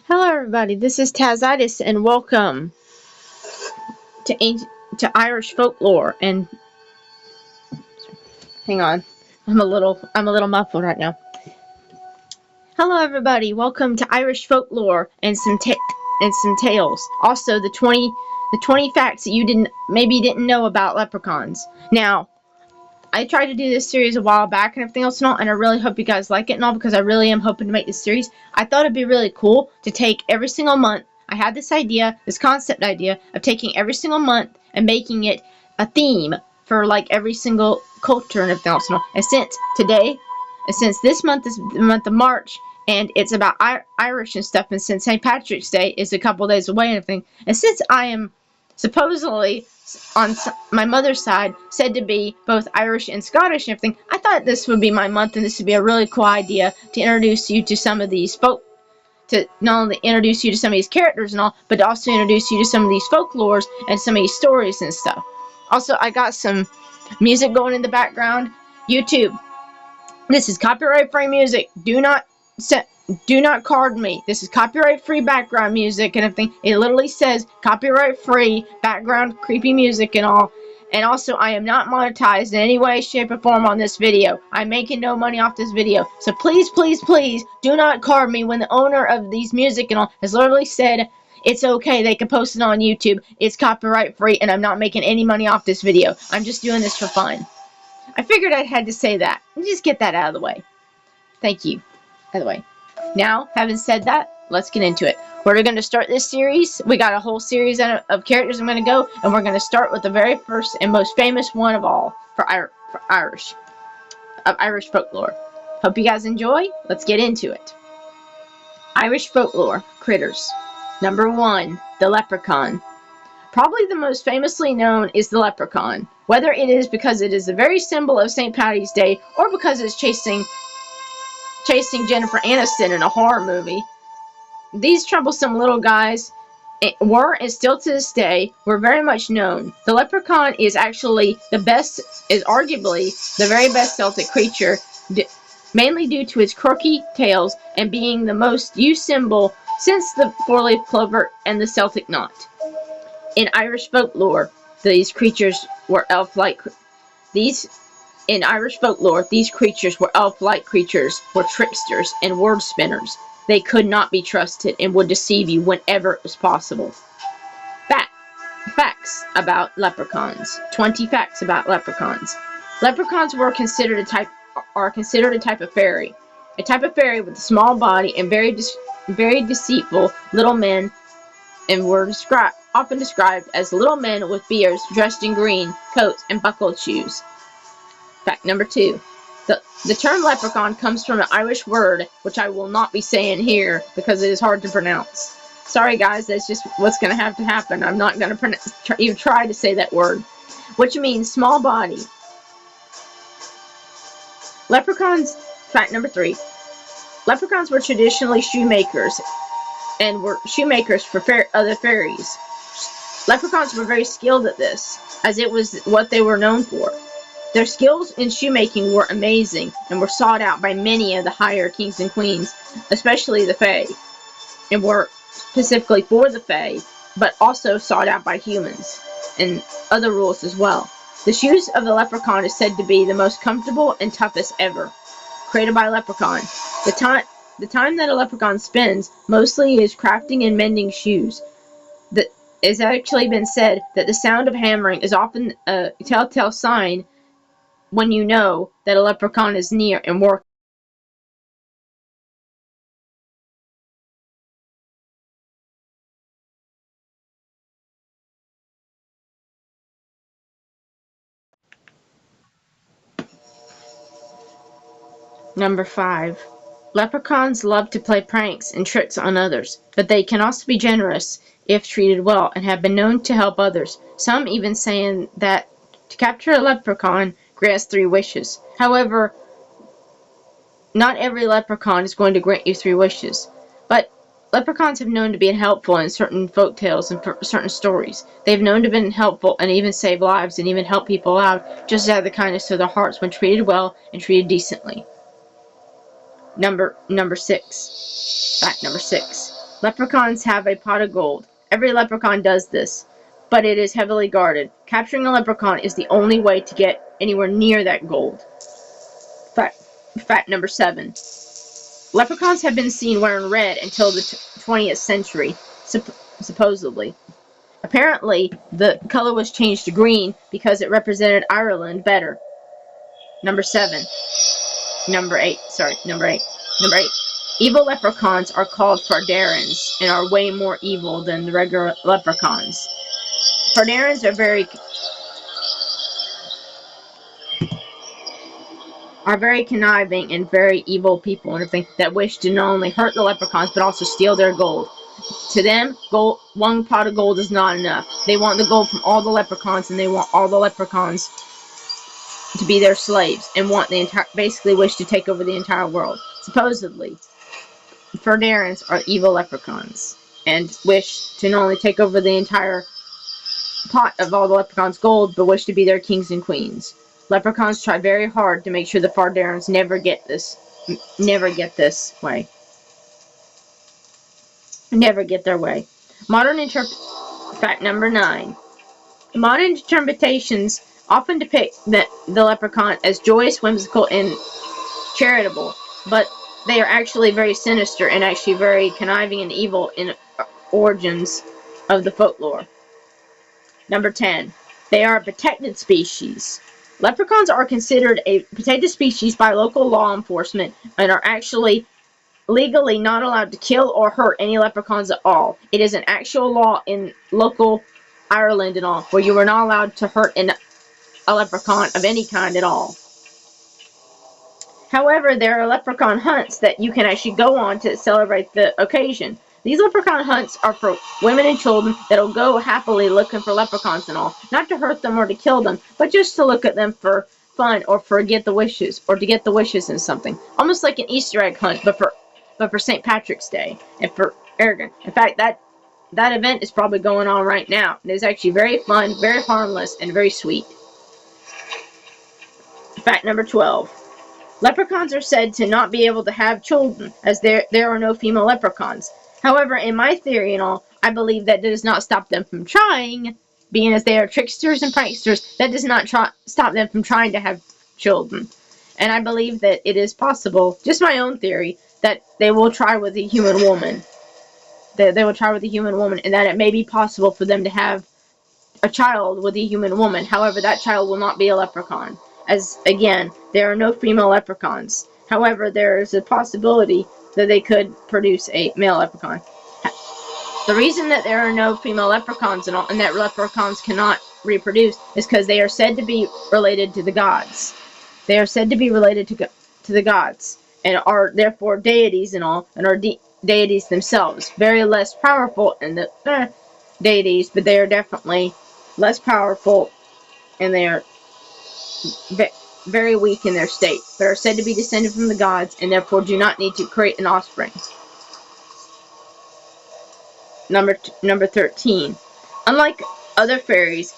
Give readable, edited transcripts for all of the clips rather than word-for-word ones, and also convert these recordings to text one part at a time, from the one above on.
Hello, everybody. This is Tazitis, and welcome to Irish folklore. And hang on, I'm a little muffled right now. Hello, everybody. Welcome to Irish folklore and some tales. Also, the 20 facts that you didn't know about leprechauns. Now, I tried to do this series a while back and everything else and all, and I really hope you guys like it and all, because I really am hoping to make this series. I thought it'd be really cool to take every single month. I had this concept idea of taking every single month and making it a theme for like every single culture and everything else and all. And since this month is the month of March, and it's about Irish and stuff, and since St. Patrick's Day is a couple days away and everything, and since I am supposedly on my mother's side said to be both Irish and Scottish and everything, I thought this would be my month, and this would be a really cool idea to introduce you to some of these to not only introduce you to some of these characters and all, but to also introduce you to some of these folklores and some of these stories and stuff. Also, I got some music going in the background. YouTube, this is copyright-free music. Do not card me. This is copyright-free background music and everything. It literally says copyright-free background creepy music and all. And also, I am not monetized in any way, shape, or form on this video. I'm making no money off this video. So please, please, please, do not card me when the owner of these music and all has literally said it's okay, they can post it on YouTube. It's copyright-free, and I'm not making any money off this video. I'm just doing this for fun. I figured I had to say that. Just get that out of the way. Thank you. By the way. Now, having said that, let's get into it. We're going to start this series. We got a whole series of characters I'm going to go, and we're going to start with the very first and most famous one of all for Irish folklore. Hope you guys enjoy. Let's get into it. Irish folklore critters. Number 1, the leprechaun. Probably the most famously known is the leprechaun, whether it is because it is the very symbol of St. Paddy's Day or because it's chasing Jennifer Aniston in a horror movie. These troublesome little guys were, and still to this day, were very much known. The leprechaun is arguably the very best Celtic creature, mainly due to its quirky tails and being the most used symbol since the four-leaf clover and the Celtic knot. In Irish folklore, these creatures were elf-like. In Irish folklore, these creatures were elf-like creatures, were tricksters and word spinners. They could not be trusted and would deceive you whenever it was possible. Facts about leprechauns. 20 facts about leprechauns. Leprechauns are considered a type of fairy. A type of fairy with a small body and very deceitful little men, and were often described as little men with beards dressed in green coats and buckled shoes. Fact number 2. The term leprechaun comes from an Irish word, which I will not be saying here because it is hard to pronounce. Sorry guys, that's just what's going to have to happen. I'm not going to even try to say that word, which means small body. Fact number 3. Leprechauns were traditionally shoemakers, and were shoemakers for other fairies. Leprechauns were very skilled at this, as it was what they were known for. Their skills in shoemaking were amazing and were sought out by many of the higher kings and queens, especially the Fae, and were specifically for the Fae, but also sought out by humans and other rules as well. The shoes of the leprechaun is said to be the most comfortable and toughest ever, created by a leprechaun. The time that a leprechaun spends mostly is crafting and mending shoes. It has actually been said that the sound of hammering is often a telltale sign when you know that a leprechaun is near and working. Number 5. Leprechauns love to play pranks and tricks on others, but they can also be generous if treated well and have been known to help others. Some even saying that to capture a leprechaun grants 3 wishes. However, not every leprechaun is going to grant you 3 wishes, but leprechauns have known to be helpful in certain folk tales and certain stories. They've known to have been helpful and even save lives and even help people out just out of the kindness of their hearts when treated well and treated decently. Number 6. Fact number 6. Leprechauns have a pot of gold. Every leprechaun does this, but it is heavily guarded. Capturing a leprechaun is the only way to get anywhere near that gold. Fact number 7. Leprechauns have been seen wearing red until the 20th century, supposedly. Apparently, the color was changed to green because it represented Ireland better. Number 8. Evil leprechauns are called fardarans and are way more evil than the regular leprechauns. Fardarans are very conniving and very evil people and everything that wish to not only hurt the leprechauns but also steal their gold. To them, one pot of gold is not enough. They want the gold from all the leprechauns, and they want all the leprechauns to be their slaves and basically wish to take over the entire world. Supposedly, fardarans are evil leprechauns and wish to not only take over the entire pot of all the leprechauns' gold, but wish to be their kings and queens. Leprechauns try very hard to make sure the fardarans never get their way. Fact number 9. Modern interpretations often depict the leprechaun as joyous, whimsical, and charitable, but they are actually very sinister and actually very conniving and evil in origins of the folklore. Number 10. They are a protected species. Leprechauns are considered a protected species by local law enforcement and are actually legally not allowed to kill or hurt any leprechauns at all. It is an actual law in local Ireland and all, where you are not allowed to hurt a leprechaun of any kind at all. However, there are leprechaun hunts that you can actually go on to celebrate the occasion. These leprechaun hunts are for women and children that'll go happily looking for leprechauns and all. Not to hurt them or to kill them, but just to look at them for fun or to get the wishes in something. Almost like an Easter egg hunt, but for St. Patrick's Day and for Aragon. In fact, that event is probably going on right now. It is actually very fun, very harmless, and very sweet. Fact number 12. Leprechauns are said to not be able to have children, as there are no female leprechauns. However, in my theory and all, I believe that does not stop them from trying, being as they are tricksters and pranksters. That does not stop them from trying to have children. And I believe that it is possible, just my own theory, that they will try with a human woman. And that it may be possible for them to have a child with a human woman. However, that child will not be a leprechaun. As, again, there are no female leprechauns. However, there is a possibility that they could produce a male leprechaun. The reason that there are no female leprechauns and that leprechauns cannot reproduce is because they are said to be related to the gods. They are said to be related to the gods and are therefore deities and all, and are deities themselves. Very less powerful in the deities, but they are definitely less powerful, and they are very weak in their state, but are said to be descended from the gods and therefore do not need to create an offspring. Number 13. Unlike other fairies,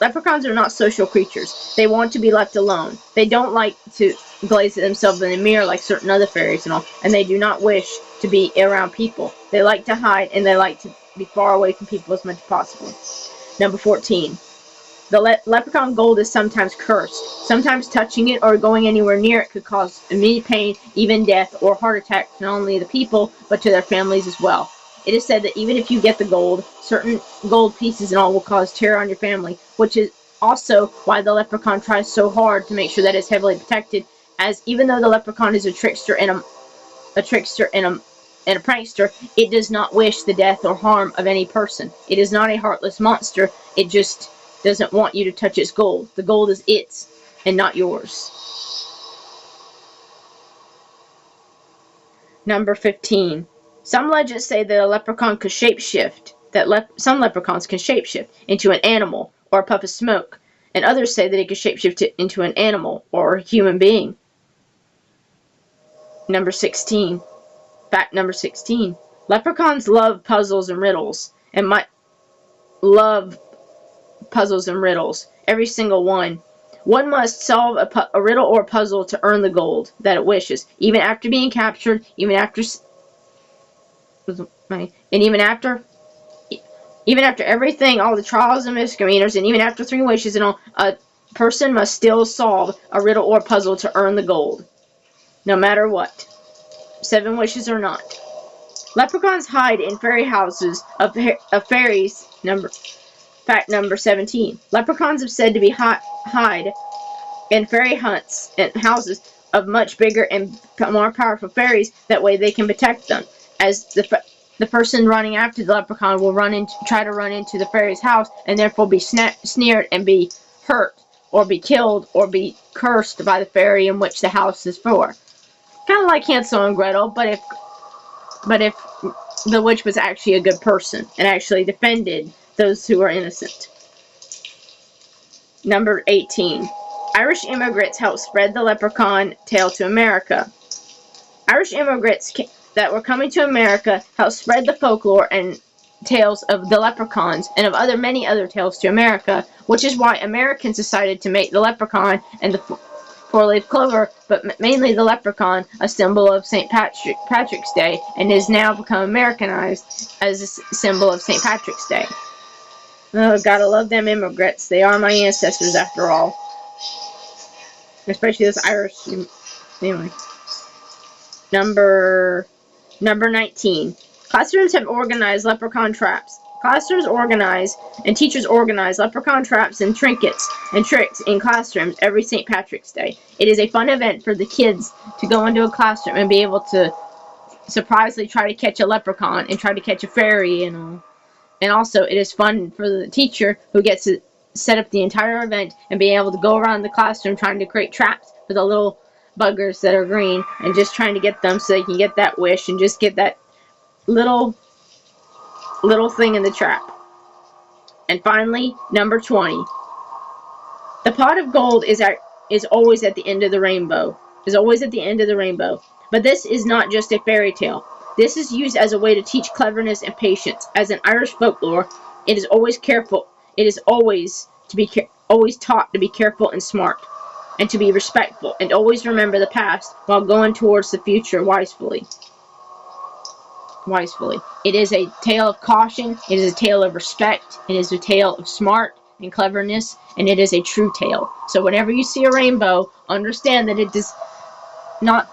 leprechauns are not social creatures. They want to be left alone. They don't like to glaze at themselves in the mirror like certain other fairies and all, and they do not wish to be around people. They like to hide, and they like to be far away from people as much as possible. Number 14. The leprechaun gold is sometimes cursed. Sometimes touching it or going anywhere near it could cause immediate pain, even death, or heart attack to not only the people, but to their families as well. It is said that even if you get the gold, certain gold pieces and all will cause terror on your family, which is also why the leprechaun tries so hard to make sure that it's heavily protected, as even though the leprechaun is a trickster and a prankster, it does not wish the death or harm of any person. It is not a heartless monster. It just doesn't want you to touch its gold. The gold is its and not yours. Number 15. Some legends say that a leprechaun could shapeshift, some leprechauns can shapeshift into an animal or a puff of smoke, and others say that it could shapeshift into an animal or a human being. Number 16. Fact number 16. Leprechauns love puzzles and riddles, and might love puzzles and riddles, every single one. One must solve a riddle or puzzle to earn the gold that it wishes, even after being captured, even after and even after everything, all the trials and misdemeanors, and even after 3 wishes and all, a person must still solve a riddle or puzzle to earn the gold, no matter what, 7 wishes or not. Leprechauns hide in fairy houses of fairies. Fact number 17. Leprechauns are said to be hide in fairy hunts and houses of much bigger and more powerful fairies. That way they can protect them. As the person running after the leprechaun will try to run into the fairy's house, and therefore be sneered and be hurt, or be killed, or be cursed by the fairy in which the house is for. Kind of like Hansel and Gretel, but if the witch was actually a good person and actually defended those who were innocent. Number 18. Irish immigrants helped spread the leprechaun tale to America. Irish immigrants that were coming to America helped spread the folklore and tales of the leprechauns and of many other tales to America, which is why Americans decided to make the leprechaun and the four-leaf clover, but mainly the leprechaun, a symbol of St. Patrick's Day, and is now become Americanized as a symbol of St. Patrick's Day. Oh, gotta love them immigrants. They are my ancestors after all. Especially those Irish. Anyway. Number 19. Classrooms have organized leprechaun traps. Classrooms organize and teachers organize leprechaun traps and trinkets and tricks in classrooms every St. Patrick's Day. It is a fun event for the kids to go into a classroom and be able to surprisingly try to catch a leprechaun and try to catch a fairy and all. And also, it is fun for the teacher who gets to set up the entire event and being able to go around the classroom trying to create traps for the little buggers that are green and just trying to get them so they can get that wish and just get that little thing in the trap. And finally, number 20. The pot of gold is always at the end of the rainbow. Is always at the end of the rainbow. But this is not just a fairy tale. This is used as a way to teach cleverness and patience. As in Irish folklore, it is always careful. It is always taught to be careful and smart, and to be respectful, and always remember the past while going towards the future wisely. It is a tale of caution. It is a tale of respect. It is a tale of smart and cleverness, and it is a true tale. So whenever you see a rainbow, understand that it does not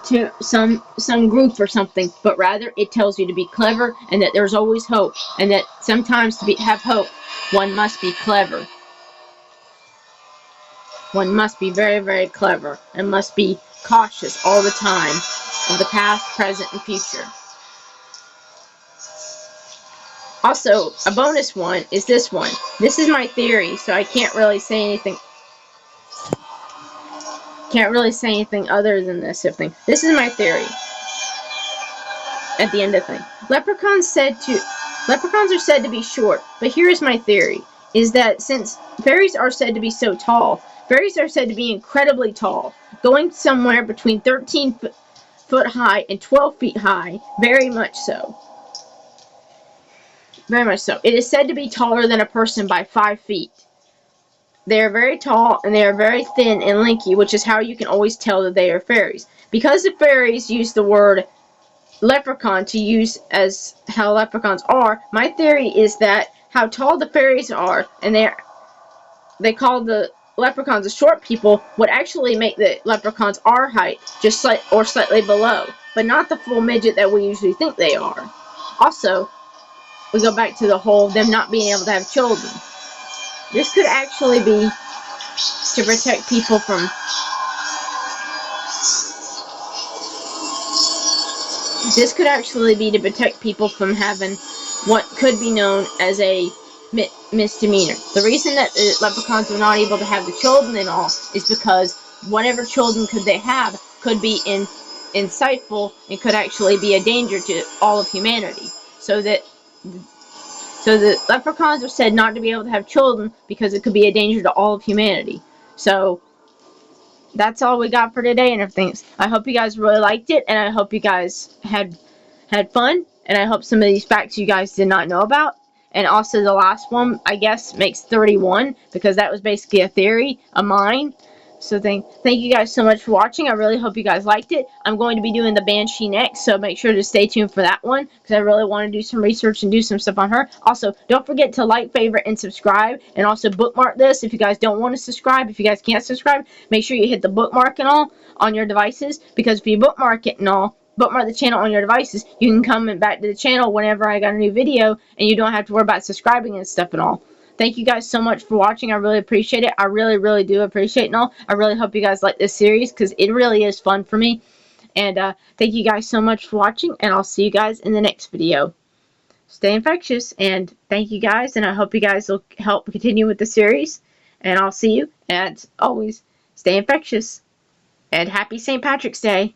to some group or something, but rather it tells you to be clever and that there's always hope, and that sometimes to have hope, one must be clever. One must be very, very clever and must be cautious all the time of the past, present, and future. Also, a bonus one is this one. This is my theory, so I can't really say anything. Can't really say anything other than this thing. This is my theory. At the end of the thing, leprechauns are said to be short, but here is my theory: is that since fairies are said to be so tall, fairies are said to be incredibly tall, going somewhere between 13 foot high and 12 feet high. Very much so. Very much so. It is said to be taller than a person by 5 feet. They are very tall and they are very thin and lanky, which is how you can always tell that they are fairies. Because the fairies use the word leprechaun to use as how leprechauns are, my theory is that how tall the fairies are, and they call the leprechauns the short people, would actually make the leprechauns our height, just slightly below, but not the full midget that we usually think they are. Also, we go back to the whole them not being able to have children. This could actually be to protect people from having what could be known as a misdemeanor. The reason that the leprechauns are not able to have the children and all is because whatever children they have could be insightful and could actually be a danger to all of humanity. So the leprechauns are said not to be able to have children because it could be a danger to all of humanity. So that's all we got for today and everything. I hope you guys really liked it, and I hope you guys had fun, and I hope some of these facts you guys did not know about. And also the last one, I guess, makes 31, because that was basically a theory of mine. So thank you guys so much for watching. I really hope you guys liked it. I'm going to be doing the Banshee next, so make sure to stay tuned for that one because I really want to do some research and do some stuff on her. Also, don't forget to like, favorite, and subscribe, and also bookmark this if you guys don't want to subscribe. If you guys can't subscribe, make sure you hit the bookmark and all on your devices, because if you bookmark it and all, bookmark the channel on your devices, you can come back to the channel whenever I got a new video, and you don't have to worry about subscribing and stuff and all. Thank you guys so much for watching. I really appreciate it. I really, really do appreciate it and all. I really hope you guys like this series because it really is fun for me. And thank you guys so much for watching, and I'll see you guys in the next video. Stay infectious, and thank you guys, and I hope you guys will help continue with the series. And I'll see you, and always stay infectious. And happy St. Patrick's Day.